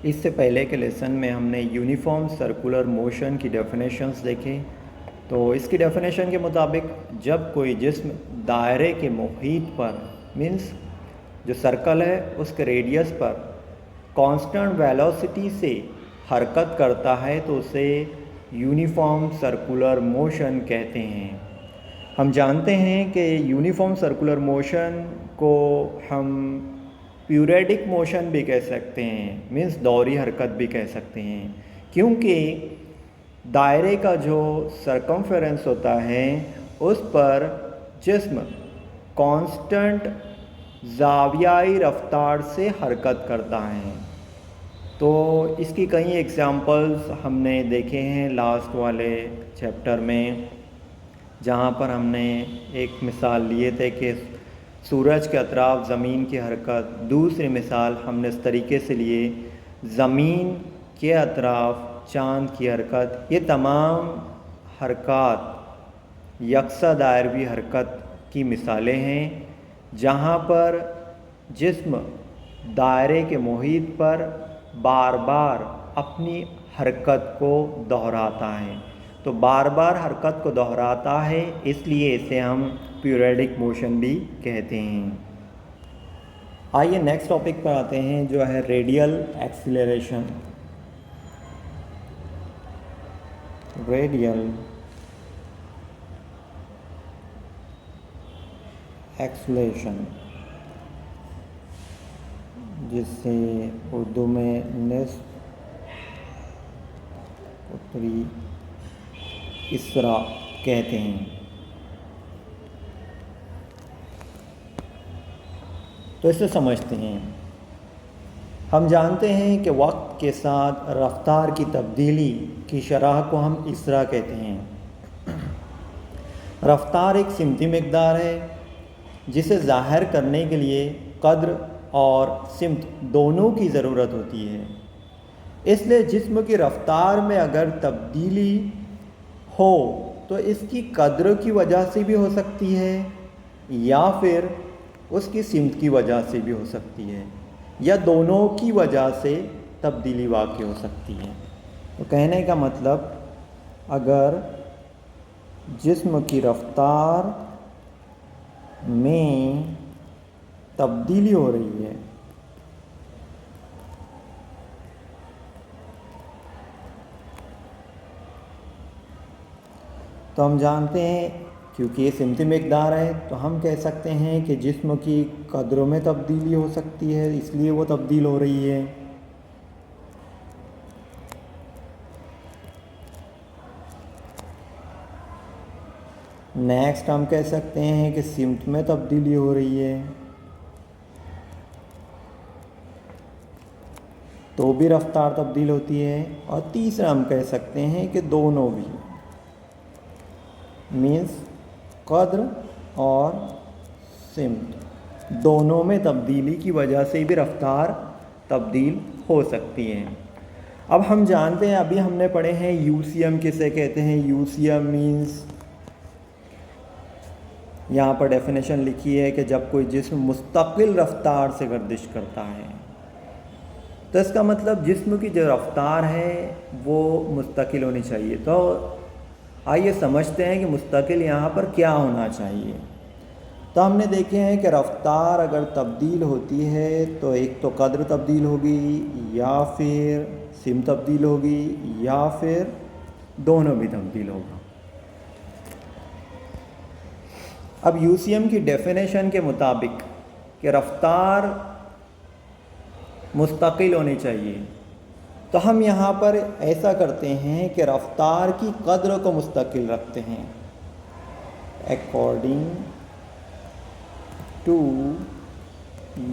इससे पहले के लेसन में हमने यूनिफॉर्म सर्कुलर मोशन की डेफिनेशंस देखे। तो इसकी डेफिनेशन के मुताबिक जब कोई जिस्म दायरे के मुहीत पर मीन्स जो सर्कल है उसके रेडियस पर कांस्टेंट वेलोसिटी से हरकत करता है तो उसे यूनिफॉर्म सर्कुलर मोशन कहते हैं। हम जानते हैं कि यूनिफॉर्म सर्कुलर मोशन को हम पीरियडिक मोशन भी कह सकते हैं, मीन्स दौरी हरकत भी कह सकते हैं, क्योंकि दायरे का जो सरकमफेरेंस होता है उस पर जिस्म कांस्टेंट ज़ावियाई रफ्तार से हरकत करता है। तो इसकी कई एग्जांपल्स हमने देखे हैं लास्ट वाले चैप्टर में, जहाँ पर हमने एक मिसाल लिए थे कि सूरज के अतराफ ज़मीन की हरकत। दूसरी मिसाल हमने इस तरीके से लिए ज़मीन के अतराफ चाँद की हरकत। ये तमाम हरकत यकसा दायरवी हरकत की मिसालें हैं, जहाँ पर जिस्म दायरे के मुहीत पर बार बार अपनी हरकत को दोहराता है। तो बार बार हरकत को दोहराता है, इसलिए इसे हम पीरियडिक मोशन भी कहते हैं। आइए नेक्स्ट टॉपिक पर आते हैं, जो है रेडियल एक्सीलरेशन। रेडियल एक्सीलरेशन, जिसे उर्दू में निस्फ उत्तरी इसरा कहते हैं। तो इसे समझते हैं। हम जानते हैं कि वक्त के साथ रफ्तार की तब्दीली की शरह को हम इसरा कहते हैं। रफ्तार एक सिमती मिक़दार है जिसे ज़ाहिर करने के लिए कद्र और सिमत दोनों की ज़रूरत होती है। इसलिए जिस्म की रफ्तार में अगर तब्दीली हो तो इसकी कद्र की वजह से भी हो सकती है, या फिर उसकी सिमत की वजह से भी हो सकती है, या दोनों की वजह से तब्दीली वाक़ई हो सकती है। तो कहने का मतलब, अगर जिस्म की रफ्तार में तब्दीली हो रही है तो हम जानते हैं, क्योंकि ये सिमती मिक़दार है, तो हम कह सकते हैं कि जिस्म की कद्रों में तब्दीली हो सकती है, इसलिए वो तब्दील हो रही है। नेक्स्ट हम कह सकते हैं कि सिमत में तब्दीली हो रही है, तो भी रफ्तार तब्दील होती है। और तीसरा हम कह सकते हैं कि दोनों भी, मीन्स कद्र और सिमत दोनों में तब्दीली की वजह से भी रफ्तार तब्दील हो सकती है। अब हम जानते हैं, अभी हमने पढ़े हैं यूसीएम किसे कहते हैं। यूसीएम मीन्स, यहाँ पर डेफिनेशन लिखी है कि जब कोई जिस्म मुस्तकिल रफ्तार से गर्दिश करता है, तो इसका मतलब जिस्म की जो रफ्तार है वो मुस्तकिल होनी चाहिए। तो आइए समझते हैं कि मुस्तकिल यहाँ पर क्या होना चाहिए। तो हमने देखे हैं कि रफ्तार अगर तब्दील होती है तो एक तो कद्र तब्दील होगी, या फिर सिम तब्दील होगी, या फिर दोनों भी तब्दील होगा। अब यूसीएम की डेफिनेशन के मुताबिक कि रफ्तार मुस्तकिल होनी चाहिए, तो हम यहाँ पर ऐसा करते हैं कि रफ्तार की कद्र को मुस्तकिल रखते हैं according to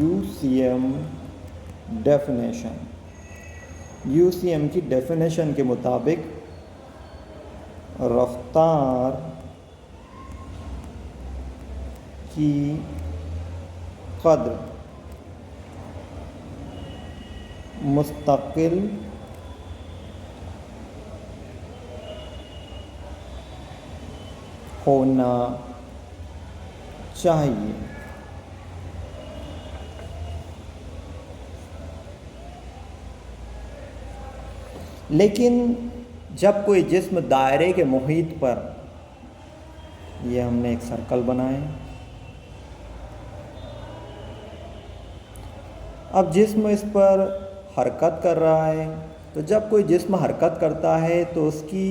UCM definition. UCM की डेफिनेशन के मुताबिक रफ्तार की कद्र मुस्तकिल होना चाहिए। लेकिन जब कोई जिस्म दायरे के मुहीत पर, ये हमने एक सर्कल बनाए, अब जिस्म इस पर हरकत कर रहा है, तो जब कोई जिस्म हरकत करता है तो उसकी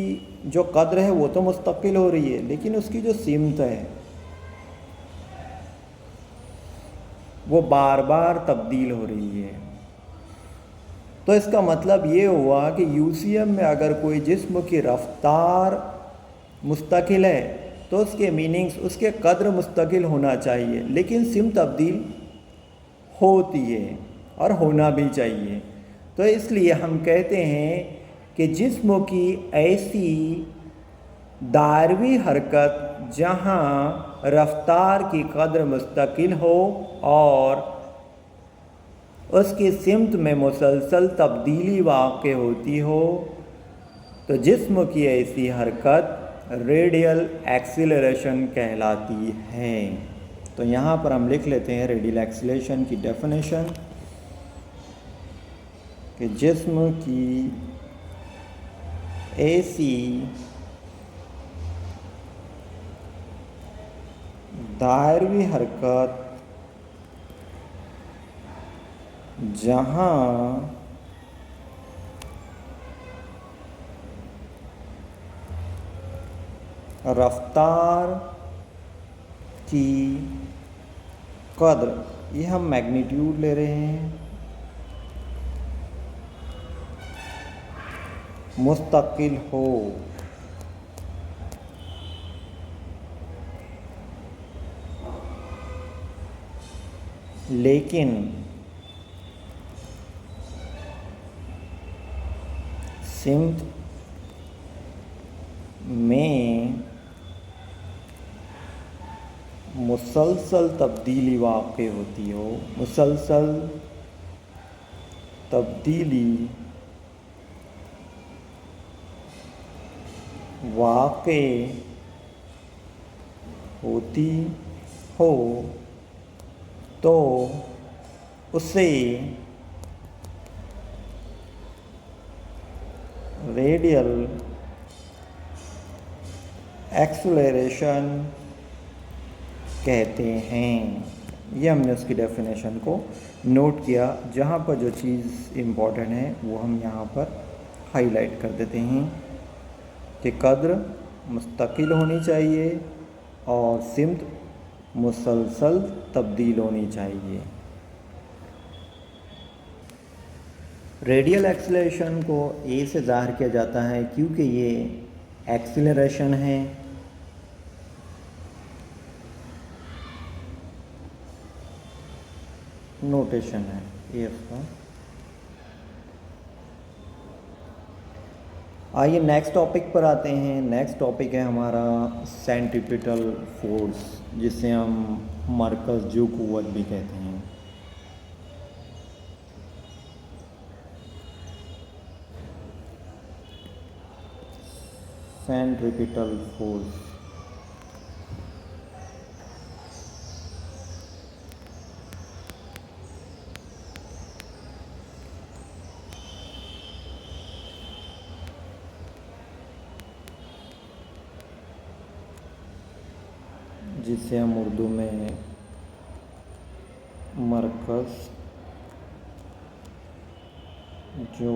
जो कद्र है वो तो मुस्तकिल हो रही है, लेकिन उसकी जो सिमत है वो बार बार तब्दील हो रही है। तो इसका मतलब ये हुआ कि यूसीएम में अगर कोई जिस्म की रफ्तार मुस्तकिल है तो उसके मीनिंग्स, उसके कद्र मुस्तकिल होना चाहिए, लेकिन सिम तब्दील होती है और होना भी चाहिए। तो इसलिए हम कहते हैं कि जिस्म की ऐसी दायरवी हरकत जहाँ रफ्तार की कद्र मुस्तकिल हो और उसकी सिमत में मुसलसल तब्दीली वाक़ होती हो, तो जिस्म की ऐसी हरकत रेडियल एक्सीलरेशन कहलाती है। तो यहाँ पर हम लिख लेते हैं रेडियल एक्सीलरेशन की डेफिनेशन कि जिस्म की ऐसी दायरवी हरकत जहाँ रफ्तार की कद्र, ये हम मैग्नीट्यूड ले रहे हैं, मुस्तकिल हो, लेकिन सिमत में मुसलसल तब्दीली वाक़ होती हो, मुसलसल तब्दीली वाक़ होती हो, तो उसे रेडियल एक्सेलरेशन कहते हैं। ये हमने उसकी डेफिनेशन को नोट किया। जहाँ पर जो चीज़ इम्पॉर्टेंट है वो हम यहाँ पर हाईलाइट कर देते हैं कि कद्र मुस्तकिल होनी चाहिए और सिमत मुसलसल तब्दील होनी चाहिए। रेडियल एक्सीलरेशन को ए से ज़ाहिर किया जाता है क्योंकि ये एक्सीलरेशन है, नोटेशन है ए का। आइए नेक्स्ट टॉपिक पर आते हैं। नेक्स्ट टॉपिक है हमारा सेंट्रीपिटल फोर्स, जिसे हम मरकज़ जो क़ुव्वत भी कहते हैं। सेंट्रीपिटल फोर्स जिसे हम उर्दू में मरकज़ जो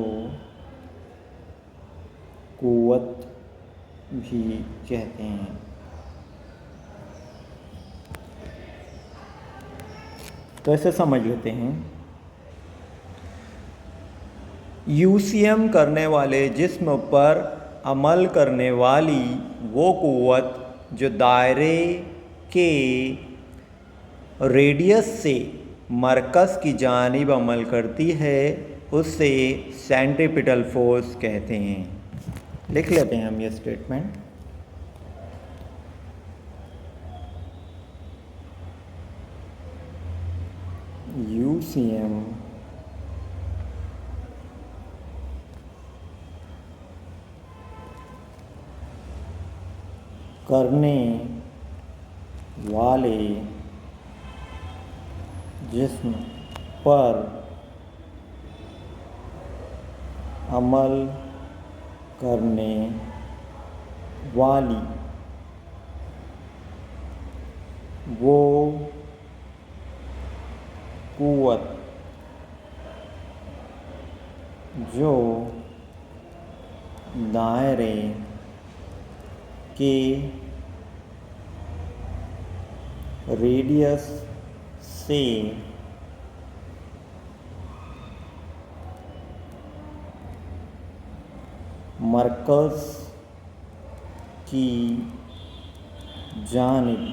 क़ुव्वत भी कहते हैं। तो ऐसे समझ लेते हैं, यूसीएम करने वाले जिस्म पर अमल करने वाली वो क़ुव्वत जो दायरे के रेडियस से मरकज़ की जानिब अमल करती है उससे सेंट्रीपिटल फोर्स कहते हैं। लिख लेते हैं हम ये स्टेटमेंट। यूसीएम करने वाले जिस्म पर अमल करने वाली वो कुव्वत जो दायरे के रेडियस से मरकज़ की जानिब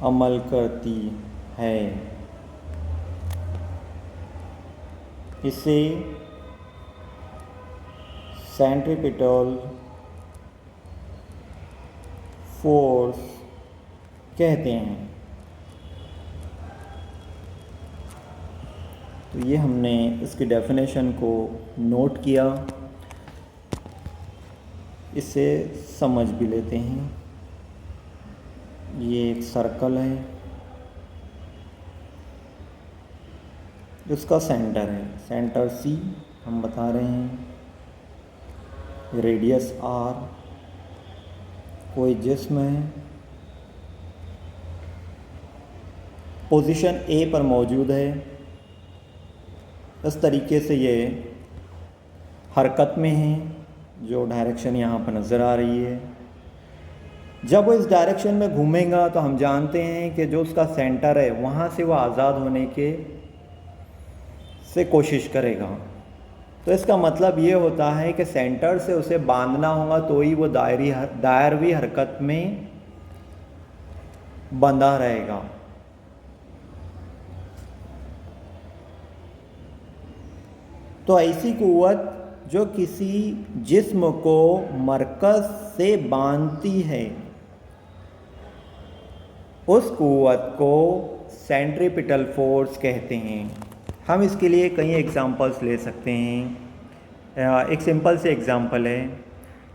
अमल करती है, इसे सेंट्रीपिटल फोर्स कहते हैं। तो ये हमने इसकी डेफिनेशन को नोट किया, इसे समझ भी लेते हैं। ये एक सर्कल है, उसका सेंटर है, सेंटर C हम बता रहे हैं, रेडियस R, कोई जिस्म है, पोजीशन A पर मौजूद है। इस तरीके से ये हरकत में है, जो डायरेक्शन यहाँ पर नज़र आ रही है। जब वो इस डायरेक्शन में घूमेगा तो हम जानते हैं कि जो उसका सेंटर है वहाँ से वो आज़ाद होने से कोशिश करेगा। तो इसका मतलब ये होता है कि सेंटर से उसे बांधना होगा तो ही वो दायरवी हरकत में बंधा रहेगा। तो ऐसी कुव्वत जो किसी जिस्म को मरकज़ से बांधती है, उस कुव्वत को सेंट्रीपिटल फोर्स कहते हैं। हम इसके लिए कई एग्जांपल्स ले सकते हैं। एक सिंपल से एग्जांपल है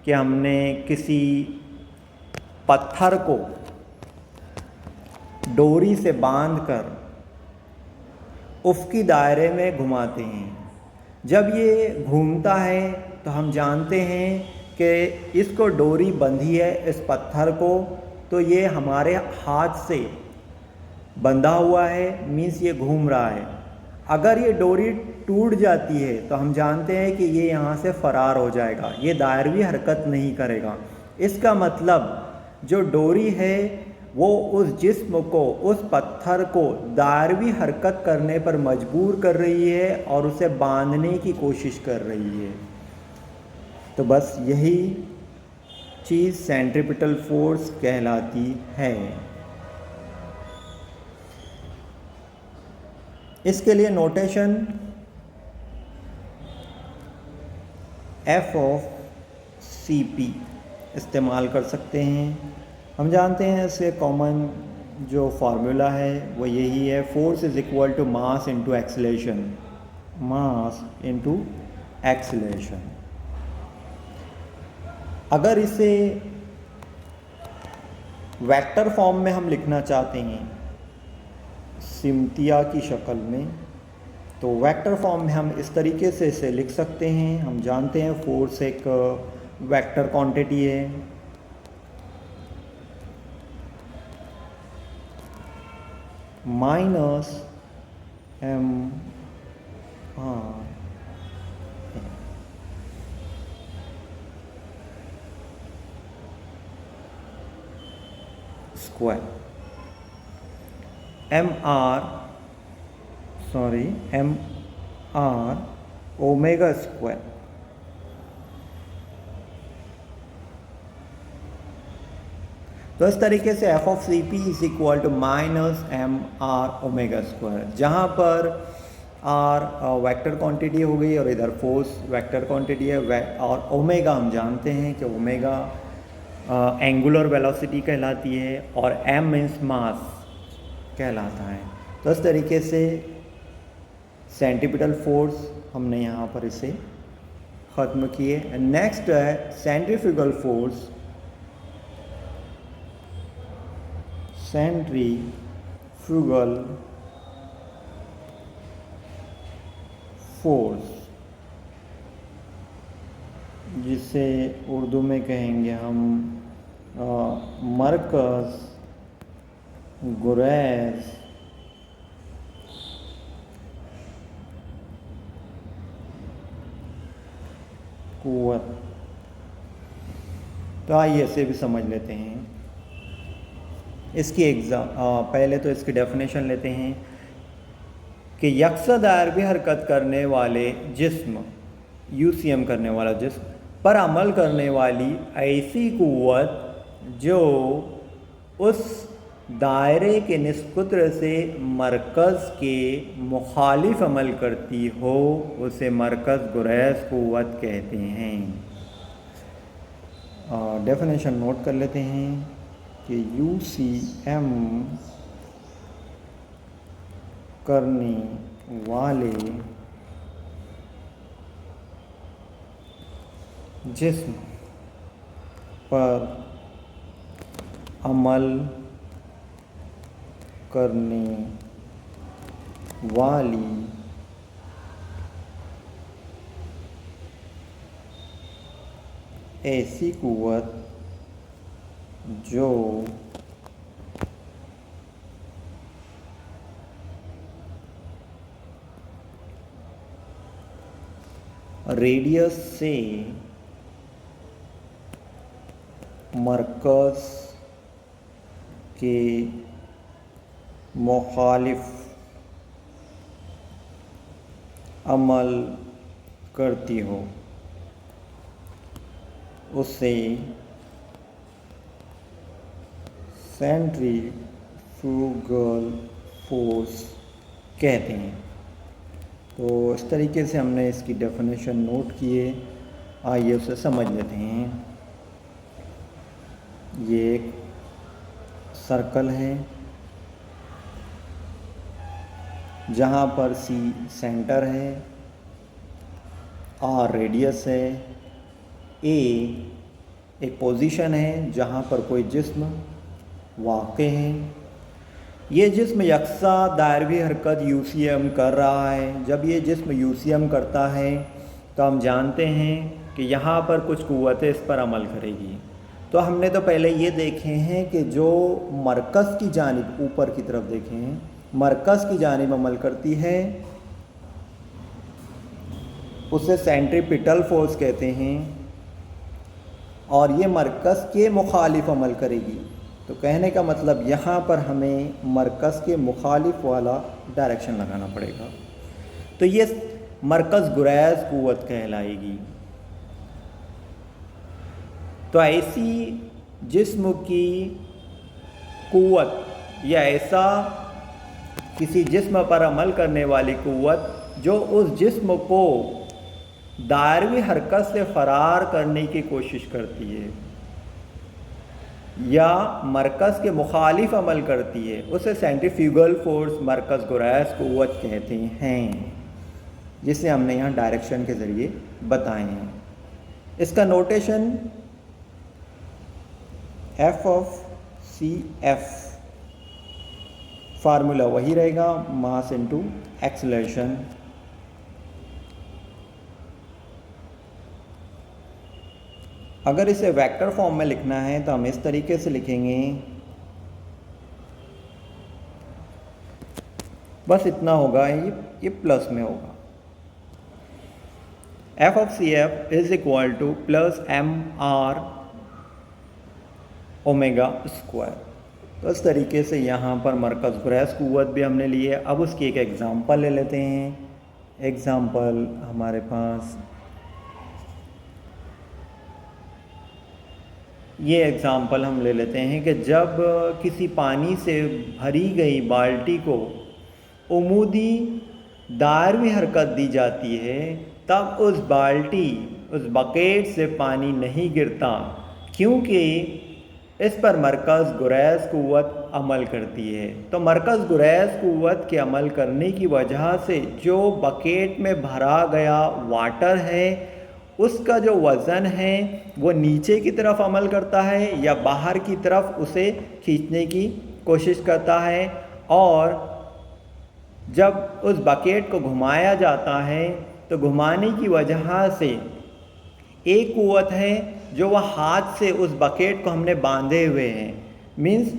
कि हमने किसी पत्थर को डोरी से बांधकर उफ़क़ी दायरे में घुमाते हैं। जब ये घूमता है तो हम जानते हैं कि इसको डोरी बंधी है इस पत्थर को, तो ये हमारे हाथ से बंधा हुआ है, मीन्स ये घूम रहा है। अगर ये डोरी टूट जाती है तो हम जानते हैं कि ये यहाँ से फ़रार हो जाएगा, ये दायरवी हरकत नहीं करेगा। इसका मतलब जो डोरी है वो उस जिस्म को, उस पत्थर को दायरवी हरकत करने पर मजबूर कर रही है और उसे बांधने की कोशिश कर रही है। तो बस यही चीज़ सेंट्रीपिटल फोर्स कहलाती है। इसके लिए नोटेशन F(CP) इस्तेमाल कर सकते हैं। हम जानते हैं इससे कॉमन जो फार्मूला है वो यही है, force is equal to mass into acceleration, mass into acceleration. अगर इसे वेक्टर फॉर्म में हम लिखना चाहते हैं सिमतिया की शक्ल में, तो वेक्टर फॉर्म में हम इस तरीके से इसे लिख सकते हैं। हम जानते हैं फोर्स एक वेक्टर क्वांटिटी है, minus m r square, m r omega square. तो इस तरीके से F(CP) is equal to minus mr omega square, जहाँ पर r वेक्टर क्वांटिटी हो गई और इधर फोर्स वेक्टर क्वांटिटी है, और ओमेगा हम जानते हैं कि ओमेगा एंगुलर वेलोसिटी कहलाती है और m मीन्स मास कहलाता है। तो इस तरीके से सेंट्रीपिटल फोर्स हमने यहाँ पर इसे ख़त्म किए। नेक्स्ट है सेंट्रीफ्यूगल फोर्स। सेंट्रीफ्यूगल फोर्स, जिसे उर्दू में कहेंगे हम मरकज़ गुरैज़ क़ुव्वत। तो आइए इसे भी समझ लेते हैं। इसकी पहले तो इसकी डेफिनेशन लेते हैं कि यकसा दायरवी हरकत करने वाले जिस्म, यूसीएम करने वाला जिस्म पर अमल करने वाली ऐसी क़ुव्वत जो उस दायरे के निस्कुत्र से मरकज़ के मुखालिफ अमल करती हो, उसे मरकज़ गुरैज़ क़ुव्वत कहते हैं। डेफिनेशन नोट कर लेते हैं कि यूसीएम करने वाले जिस्म पर अमल करने वाली ऐसी क़ुव्वत जो रेडियस से मरकज़ के मुखालिफ अमल करती हो, उसे सेंट्रीफ्यूगल फोर्स कहते हैं। तो इस तरीके से हमने इसकी डेफिनेशन नोट किए। आइए उसे समझ लेते हैं। ये एक सर्कल है जहाँ पर सी सेंटर है, आर रेडियस है, ए एक पोजीशन है जहाँ पर कोई जिस्म वाक़े है। ये जिस्म यकसा दायरवी हरकत यूसीएम कर रहा है। जब ये जिस्म यूसीएम करता है तो हम जानते हैं कि यहाँ पर कुछ क़ुव्वतें इस पर अमल करेगी। तो हमने तो पहले ये देखे हैं कि जो मरकज़ की जानिब, ऊपर की तरफ देखें हैं, मरकज़ की जानिब अमल करती है उसे सेंट्रीपिटल फोर्स कहते हैं, और ये मरकज़ के मुखालिफ अमल करेगी। तो कहने का मतलब यहाँ पर हमें मरकज़ के मुखालिफ वाला डायरेक्शन लगाना पड़ेगा। तो ये मरकज़ गुरैज़ क़ुव्वत कहलाएगी। तो ऐसी जिस्म की क़ुव्वत या ऐसा किसी जिस्म पर अमल करने वाली क़ुव्वत जो उस जिस्म को दायरवी हरकत से फ़रार करने की कोशिश करती है या मरकज़ के मुखालिफ अमल करती है, उसे सेंट्रीफ्यूगल फोर्स मरकज़ गुरैज़ क़ुव्वत कहते हैं, जिसे हमने यहाँ डायरेक्शन के ज़रिए बताए हैं। इसका notation F of C F, formula वही रहेगा, मास इनटू एक्सेलरेशन। अगर इसे वेक्टर फॉर्म में लिखना है तो हम इस तरीके से लिखेंगे, बस इतना होगा, ये प्लस में होगा। F of C F is equal to plus M R omega square. तो इस तरीके से यहाँ पर मरकज़ गुरैज़ क़ुव्वत भी हमने ली है। अब उसकी एक एग्ज़ाम्पल ले लेते हैं। एग्ज़ाम्पल हमारे पास ये एग्ज़ाम्पल हम ले लेते हैं कि जब किसी पानी से भरी गई बाल्टी को उमूदी दायरवी हरकत दी जाती है, तब उस बाल्टी, उस बकेट से पानी नहीं गिरता, क्योंकि इस पर मरकज़ गुरैज़ क़ुव्वत अमल करती है। तो मरकज़ गुरैज़ क़ुव्वत के अमल करने की वजह से जो बकेट में भरा गया वाटर है, उसका जो वज़न है वो नीचे की तरफ अमल करता है या बाहर की तरफ उसे खींचने की कोशिश करता है। और जब उस बकेट को घुमाया जाता है तो घुमाने की वजह से एक कुव्वत है जो वह हाथ से उस बकेट को हमने बांधे हुए हैं, मीन्स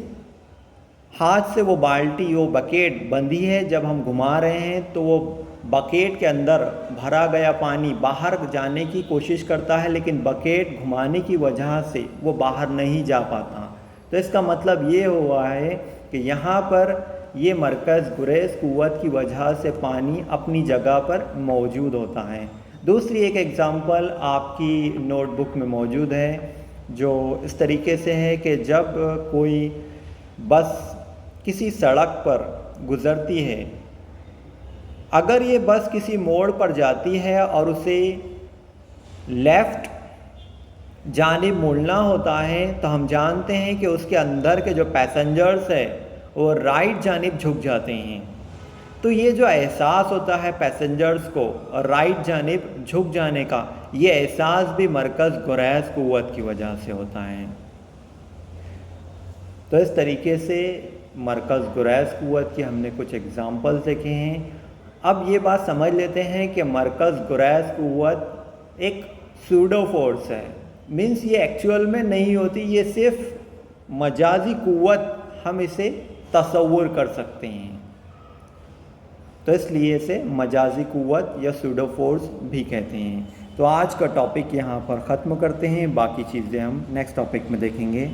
हाथ से वो बाल्टी वो बकेट बंधी है, जब हम घुमा रहे हैं तो वो बकेट के अंदर भरा गया पानी बाहर जाने की कोशिश करता है, लेकिन बकेट घुमाने की वजह से वो बाहर नहीं जा पाता। तो इसका मतलब ये हुआ है कि यहाँ पर ये मरकज़ गुरेज़ कुव्वत की वजह से पानी अपनी जगह पर मौजूद होता है। दूसरी एक एग्ज़ाम्पल आपकी नोटबुक में मौजूद है, जो इस तरीके से है कि जब कोई बस किसी सड़क पर गुज़रती है, अगर ये बस किसी मोड़ पर जाती है और उसे लेफ़्ट जानिब मुड़ना होता है, तो हम जानते हैं कि उसके अंदर के जो पैसेंजर्स है वो राइट जानिब झुक जाते हैं। तो ये जो एहसास होता है पैसेंजर्स को राइट जानिब झुक जाने का, ये एहसास भी मरकज़ गुरेज़ कुव्वत की वजह से होता है। तो इस तरीके से मरकज़ गुरेज़ कुव्वत की हमने कुछ एग्ज़ाम्पल्स देखे हैं। अब ये बात समझ लेते हैं कि मरकज़ गुरेज़ कुव्वत एक सूडो फोर्स है, मीन्स ये एक्चुअल में नहीं होती, ये सिर्फ मजाजी कुव्वत हम इसे तसव्वुर कर सकते हैं। तो इसलिए इसे मजाजी कुव्वत या सूडो फोर्स भी कहते हैं। तो आज का टॉपिक यहाँ पर ख़त्म करते हैं, बाकी चीज़ें हम नेक्स्ट टॉपिक में देखेंगे।